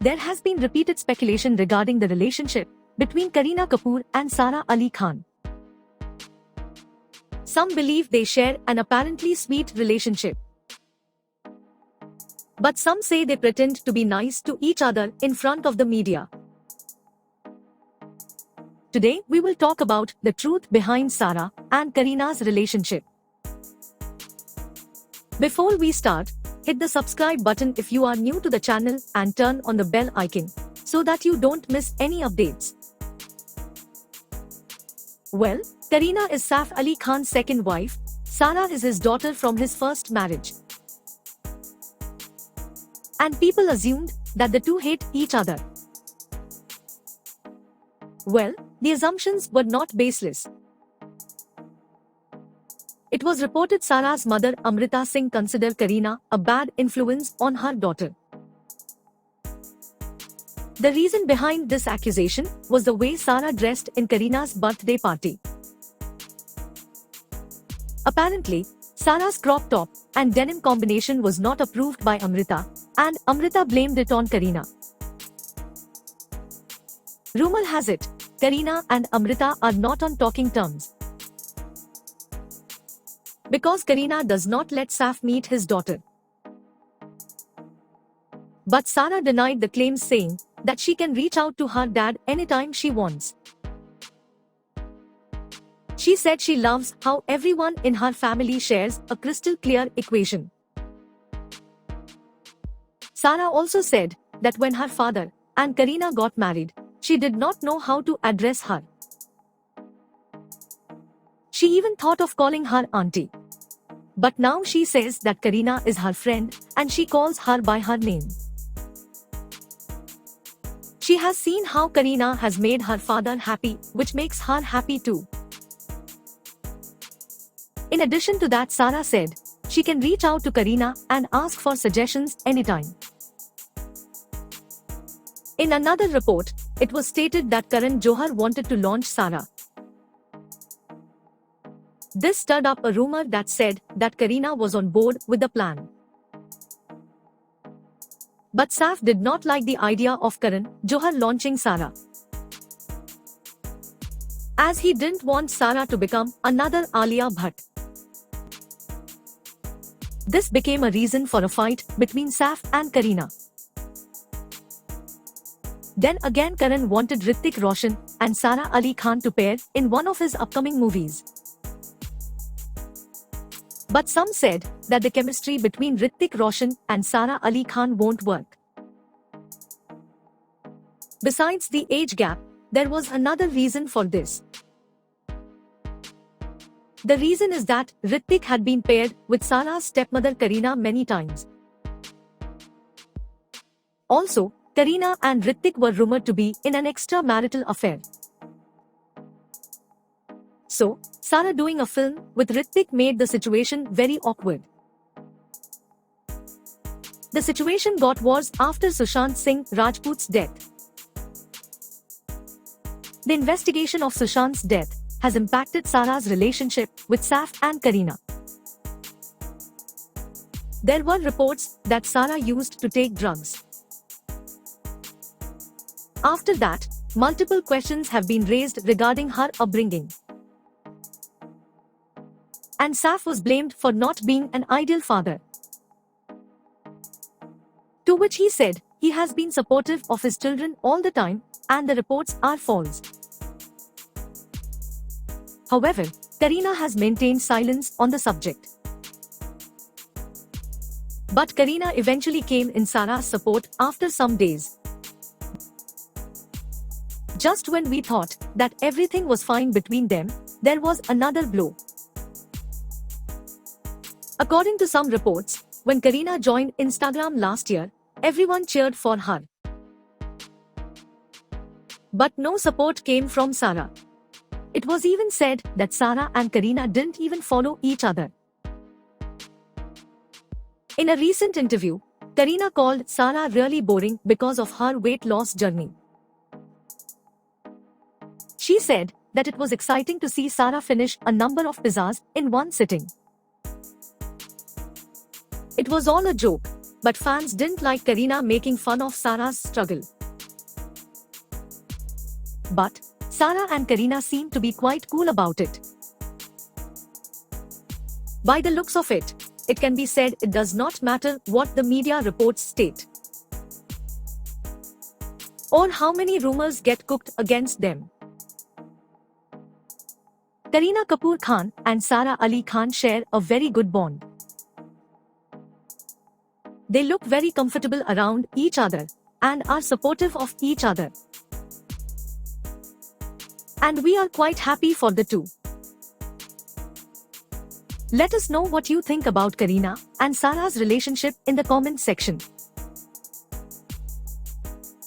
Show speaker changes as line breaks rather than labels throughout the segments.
There has been repeated speculation regarding the relationship between Kareena Kapoor and Sara Ali Khan. Some believe they share an apparently sweet relationship, but some say they pretend to be nice to each other in front of the media. Today, we will talk about the truth behind Sara and Kareena's relationship. Before we start, hit the subscribe button if you are new to the channel and turn on the bell icon so that you don't miss any updates. Well, Kareena is Saif Ali Khan's second wife. Sara is his daughter from his first marriage. And people assumed that the two hate each other. Well, the assumptions were not baseless. It was reported Sara's mother Amrita Singh considered Kareena a bad influence on her daughter. The reason behind this accusation was the way Sara dressed in Kareena's birthday party. Apparently, Sara's crop top and denim combination was not approved by Amrita, and Amrita blamed it on Kareena. Rumor has it, Kareena and Amrita are not on talking terms, because Kareena does not let Saif meet his daughter. But Sara denied the claims, saying that she can reach out to her dad anytime she wants. She said she loves how everyone in her family shares a crystal clear equation. Sara also said that when her father and Kareena got married, she did not know how to address her. She even thought of calling her auntie. But now she says that Kareena is her friend and she calls her by her name. She has seen how Kareena has made her father happy, which makes her happy too. In addition to that, Sara said she can reach out to Kareena and ask for suggestions anytime. In another report, it was stated that Karan Johar wanted to launch Sara. This stirred up a rumor that said that Kareena was on board with the plan. But Saif did not like the idea of Karan Johar launching Sara, as he didn't want Sara to become another Alia Bhatt. This became a reason for a fight between Saif and Kareena. Then again, Karan wanted Hrithik Roshan and Sara Ali Khan to pair in one of his upcoming movies. But some said that the chemistry between Hrithik Roshan and Sara Ali Khan won't work. Besides the age gap, there was another reason for this. The reason is that Hrithik had been paired with Sara's stepmother Kareena many times. Also, Kareena and Hrithik were rumored to be in an extramarital affair. So, Sara doing a film with Hrithik made the situation very awkward. The situation got worse after Sushant Singh Rajput's death. The investigation of Sushant's death has impacted Sara's relationship with Saif and Kareena. There were reports that Sara used to take drugs. After that, multiple questions have been raised regarding her upbringing. And Saif was blamed for not being an ideal father. To which he said he has been supportive of his children all the time, and the reports are false. However, Kareena has maintained silence on the subject. But Kareena eventually came in Sara's support after some days. Just when we thought that everything was fine between them, there was another blow. According to some reports, when Kareena joined Instagram last year, everyone cheered for her. But no support came from Sara. It was even said that Sara and Kareena didn't even follow each other. In a recent interview, Kareena called Sara really boring because of her weight loss journey. She said that it was exciting to see Sara finish a number of pizzas in one sitting. It was all a joke. But fans didn't like Kareena making fun of Sara's struggle. But Sara and Kareena seem to be quite cool about it. By the looks of it, it can be said it does not matter what the media reports state, or how many rumors get cooked against them. Kareena Kapoor Khan and Sara Ali Khan share a very good bond. They look very comfortable around each other and are supportive of each other. And we are quite happy for the two. Let us know what you think about Kareena and Sara's relationship in the comment section.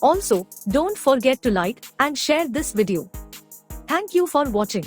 Also, don't forget to like and share this video. Thank you for watching.